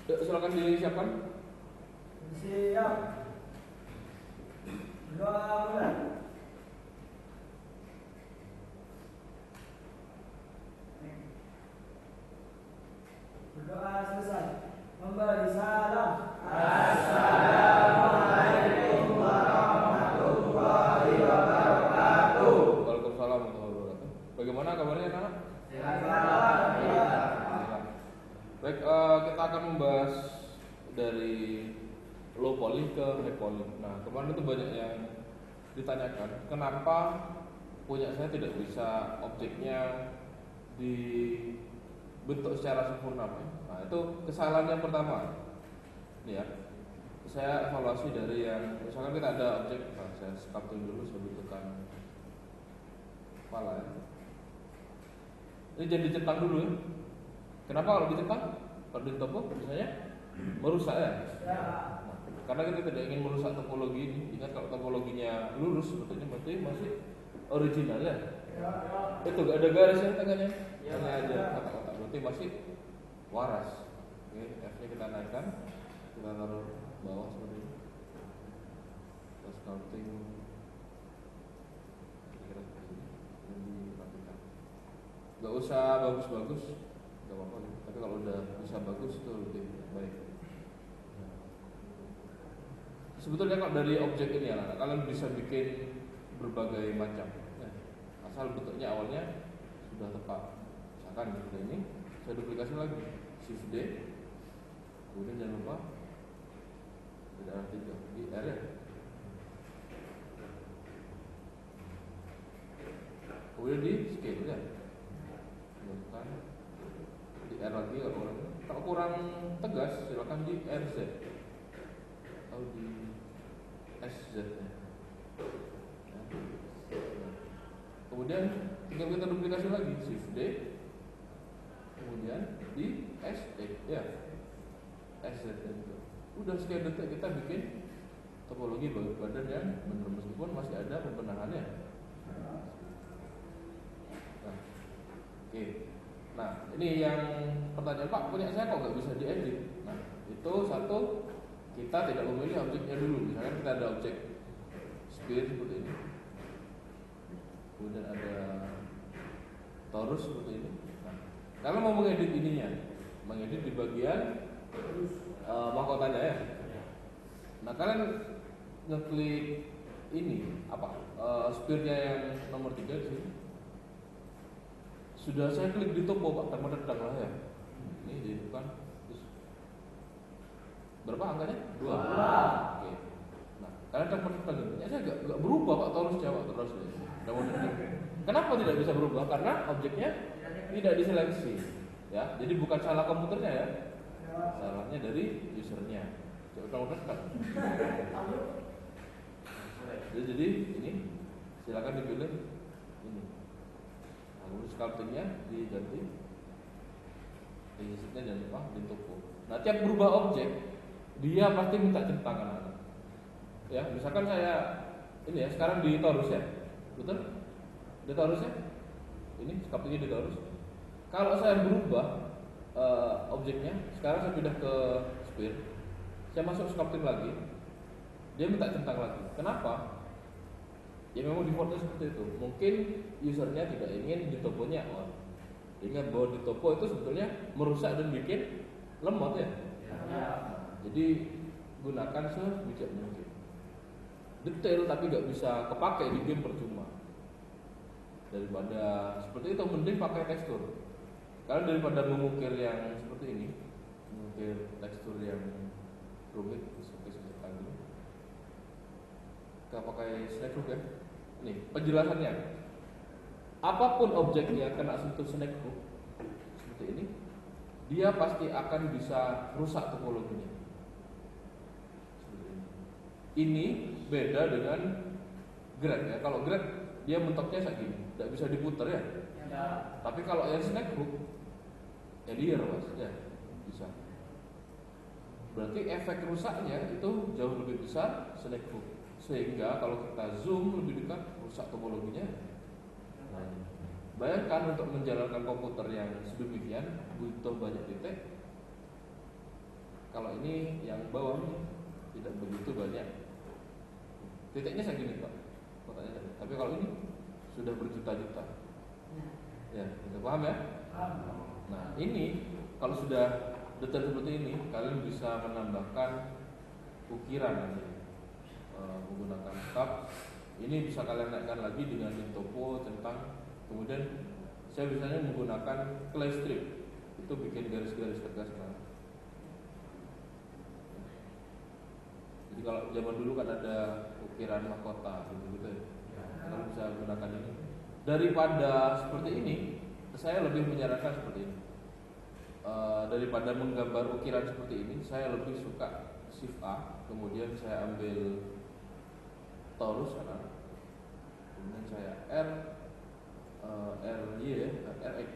Yuk, silakan disiapkan. Siap. Mulai. Berdoa selesai. Memberi salam. Assalamualaikum warahmatullahi wabarakatuh. Waalaikumsalam warahmatullahi wabarakatuh. Bagaimana kabarnya anak? Sehat. Baik, kita akan membahas dari low poly ke high poly. Nah, kemarin itu banyak yang ditanyakan, kenapa punya saya tidak bisa objeknya dibentuk secara sempurna. Nah, itu kesalahan yang pertama. Ini ya, saya evaluasi dari yang misalkan kita ada objek, nah, saya sculpting dulu, saya bentukkan kepala ya. Ini jadi dicentang dulu ya. Kenapa kalau dicentang? Kalau ditopo misalnya merusak ya. Nah, karena kita tidak ingin merusak topologi ini. Ingat kalau topologinya lurus sebetulnya berarti masih original ya. Itu gak ada garisnya tangannya. Hanya aja kotak-kotak berarti masih waras. Oke, F-nya kita naikkan. Kita taruh bawah seperti ini. Kita sculpting kira-kira seperti ini. Dan dirapikan. Gak usah bagus-bagus, gak apa-apa gitu. Tapi kalau udah bisa bagus itu lebih baik. Sebetulnya kalau dari objek ini ya, kalian bisa bikin berbagai macam ya. Asal bentuknya awalnya sudah tepat. Misalkan seperti ini, saya duplikasi lagi, Shift D. Kemudian jangan lupa tidak R3 di R ya. Kemudian di scale ya. Bukan di R lagi kalau kurang tegas silakan di RZ atau di SZ ya. Kemudian tinggal kita duplikasi lagi Shift D. Kemudian di SE ya. SZ itu. Udah sekian detik kita bikin topologi badan yang benar meskipun masih ada pembenahannya. Nah, oke. Nah, ini yang pertanyaan Pak, punya saya kok nggak bisa diedit? Nah, itu satu, kita tidak memilih objeknya dulu. Misalkan kita ada objek sphere seperti ini, kemudian ada torus seperti ini. Nah, kalau mau mengedit ininya, mengedit di bagian mahkotanya ya. Nah, kalian ngeklik ini apa? Sphere-nya yang nomor 3 di sini. Sudah saya klik di topo Pak, termedang lah ya. Ini jadi bukan. Berapa angkanya? 2. Oke. Nah, kalian termedang ini. Ya saya enggak berubah Pak torusnya Pak terus. Kenapa tidak bisa berubah? Karena objeknya tidak diseleksi. Ya, jadi bukan salah komputernya ya. Salahnya dari usernya. Coba kan. Jadi ini silakan dipilih ini. Lalu sculptingnya diganti, risetnya jangan lupa di topo. Nah, tiap berubah objek dia pasti minta centangan. Ya, misalkan saya ini ya sekarang di torus ya, betul? Di torus ya, ini sculptingnya di torus. Kalau saya berubah objeknya, sekarang saya pindah ke sphere, saya masuk sculpting lagi, dia minta centang lagi. Kenapa? Ya memang defaultnya seperti itu. Mungkin usernya tidak ingin ditoponya on. Ingat bahwa ditopo itu sebetulnya merusak dan bikin lemot ya. Jadi gunakan sebijak mungkin. Detail tapi nggak bisa kepake di game percuma. Daripada seperti itu mending pakai tekstur. Karena daripada mengukir yang seperti ini, mengukir tekstur yang rumit seperti tadi. Kita pakai snake hook ya. Nih penjelasannya. Apapun objeknya kena sentuh snake hook seperti ini, dia pasti akan bisa rusak topologinya. Seperti ini. Ini beda dengan grad ya. Kalau grad dia mentoknya segini, tidak bisa diputar ya. Tapi kalau yang snake hook, ya liar mas, ya bisa. Berarti efek rusaknya itu jauh lebih besar snake hook. Sehingga kalau kita zoom lebih dekat rusak topologinya. Nah, bayangkan untuk menjalankan komputer yang sedemikian butuh banyak titik. Kalau ini yang bawah ini tidak begitu banyak. Titiknya saya gini Pak, kotaknya tadi. Tapi kalau ini sudah berjuta-juta. Ya, bisa paham ya? Nah, ini kalau sudah detail seperti ini, kalian bisa menambahkan ukiran nanti menggunakan tab. Ini bisa kalian naikkan lagi dengan topo, centang. Kemudian saya biasanya menggunakan clay strip. Itu bikin garis-garis tegas kan. Jadi kalau zaman dulu kan ada ukiran mahkota gitu ya. Kalian bisa gunakan ini. Daripada seperti ini, saya lebih menyarankan seperti ini. Daripada menggambar ukiran seperti ini, saya lebih suka Shift A, kemudian saya ambil torus kanan, kemudian saya RY ya, RX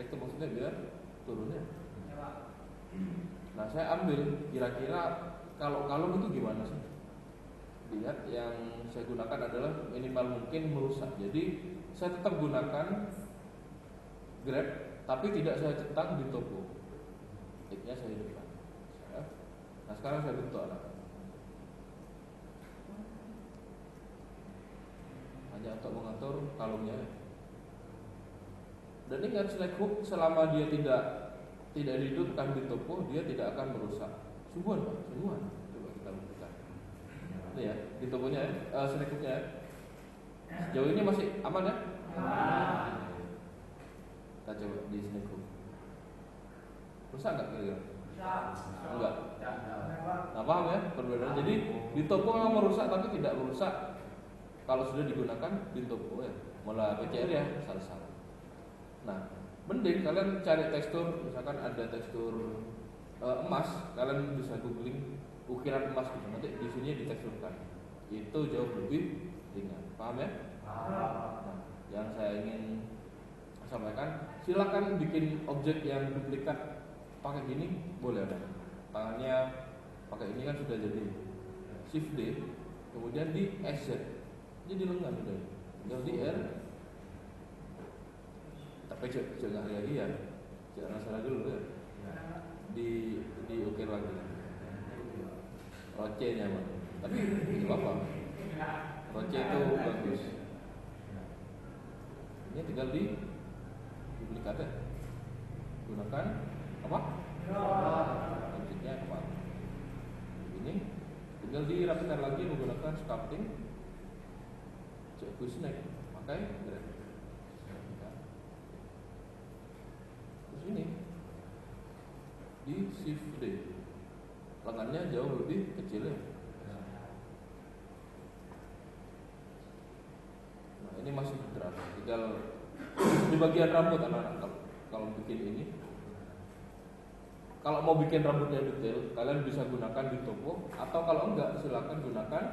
itu maksudnya biar turunnya. Nah, saya ambil kira-kira kalau kalung itu gimana sih? Lihat yang saya gunakan adalah minimal mungkin merusak. Jadi saya tetap gunakan grab, tapi tidak saya centang di topo. Tiknya saya hidupkan. Nah, sekarang saya bentuk anak. Hanya untuk mengatur kalungnya. Dan ingat, select hook selama dia tidak dihidupkan di topo, dia tidak akan merusak. Sungguhan Pak, sungguhan. Coba kita buktikan. Ini ya, di toponya ya, select hooknya ya. Sejauh ini masih aman ya? Aman. Kita coba di select hook. Rusak nggak kira-kira? Enggak. Nah, paham ya perbedaan. Jadi di topo memang merusak, tapi tidak merusak kalau sudah digunakan di topo ya. Malah PCR ya salah. Nah, mending kalian cari tekstur, misalkan ada tekstur emas, kalian bisa googling ukiran emas gitu. Nanti di sini diteksturkan. Itu jauh lebih ringan. Paham ya? Nah, yang saya ingin sampaikan, silakan bikin objek yang duplikat pakai gini, boleh ada. Tangannya pakai ini kan sudah jadi. Shift D, kemudian di SZ. Jadi lengan udah. Tinggal di R. Tapi jangan lagi ya, jangan salah dulu ya. Di ukir lagi. Roce-nya mah. Tapi nggak apa. Roce itu bagus. Ini tinggal di duplikat ya. Gunakan apa? Objeknya apa? Ini tinggal dirapikan lagi menggunakan sculpting. Cek snack, pakai grab. Terus ini di shift D, lengannya jauh lebih kecil ya. Nah, ini masih draft. Tinggal di bagian rambut anak-anak kalau bikin ini. Kalau mau bikin rambutnya detail, kalian bisa gunakan di topo, atau kalau enggak silakan gunakan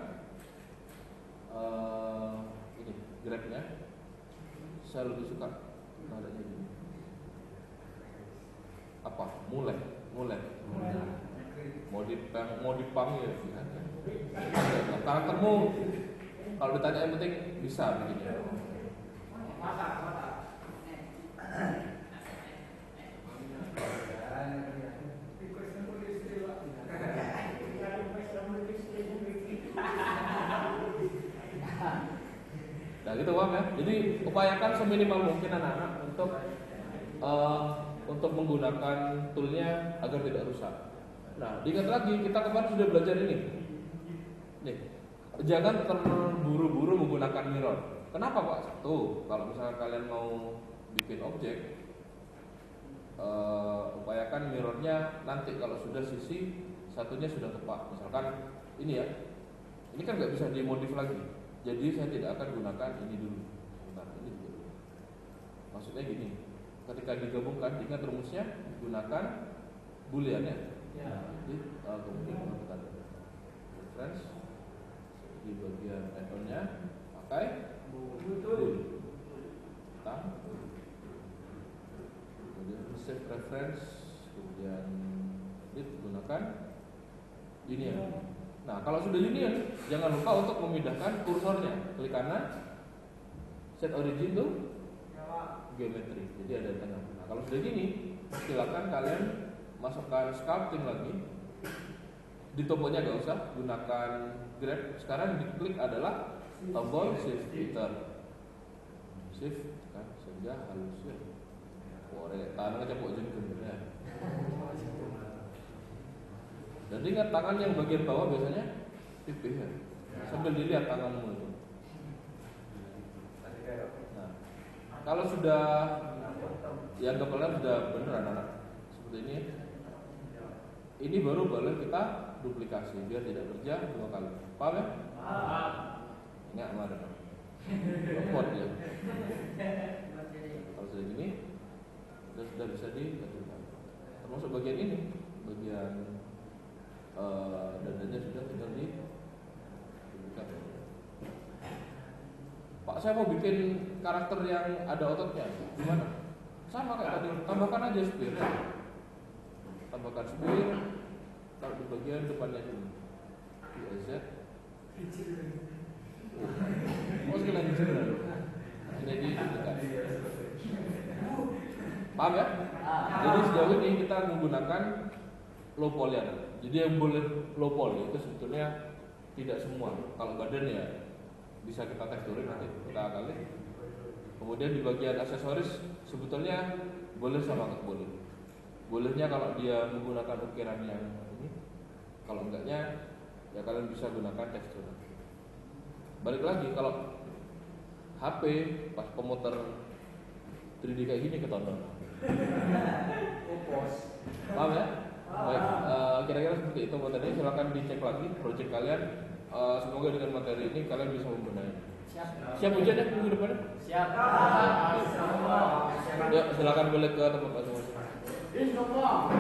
ini grabnya. Saya lebih suka nadanya gini. Apa? Mulai. Mau dipang ya. Karaktermu kalau ditanya yang penting bisa begini. Nah gitu paham ya. Jadi upayakan seminimal mungkin anak-anak untuk menggunakan toolnya agar tidak rusak. Nah, diingat lagi kita kemarin sudah belajar ini. Nih, jangan terburu-buru menggunakan mirror. Kenapa Pak? Satu, kalau misalnya kalian mau bikin objek, upayakan mirrornya nanti kalau sudah sisi satunya sudah tepat. Misalkan ini ya, ini kan nggak bisa dimodif lagi. Jadi saya tidak akan gunakan ini dulu. Bentar, ini dulu. Maksudnya gini, ketika digabungkan, ingat rumusnya gunakan boolean ya. Jadi kemudian kita reference di bagian add-onnya pakai bool. Kemudian save reference, kemudian gunakan union. Nah, kalau sudah union, jangan lupa untuk memindahkan kursornya. Klik kanan, set origin to geometry. Jadi ada di tengah. Nah, kalau sudah gini, silakan kalian masukkan sculpting lagi. Di tombolnya nggak usah gunakan grab. Sekarang diklik adalah tombol shift enter. Shift kan saja halus ya. Boleh tangan capok jengkel ya. Dan ingat tangan yang bagian bawah biasanya pipih ya. Sambil dilihat tanganmu itu. Nah, kalau sudah yang kepala sudah benar anak-anak seperti ini, ini baru boleh kita duplikasi biar tidak kerja 2 kali. Paham ya? Paham. Enggak marah. Repot ya. Kalau sudah gini, sudah bisa dilakukan. Termasuk bagian ini, bagian dadanya sudah tinggal dibuka. Pak, saya mau bikin karakter yang ada ototnya, gimana? Sama kayak tadi, tambahkan aja spear. Tambahkan spear, taruh di bagian depannya ini. BZ. Oh, sekalian jelas. Ini didekat. Paham ya? Jadi sejauh ini kita menggunakan low poly. Jadi yang boleh low poly itu sebetulnya tidak semua. Kalau badan ya bisa kita teksturin nanti kita kali. Kemudian di bagian aksesoris sebetulnya boleh sama nggak boleh. Bolehnya kalau dia menggunakan ukiran yang ini. Kalau enggaknya ya kalian bisa gunakan tekstur. Balik lagi kalau HP pas pemutar 3D kayak gini ketonton. Paham ya? Baik, kira-kira seperti itu materinya. Silakan dicek lagi project kalian. Semoga dengan materi ini kalian bisa membenahi. Siap ujian ya minggu depan? Siap. Ya, silakan balik ke tempat masing-masing. Insya Allah.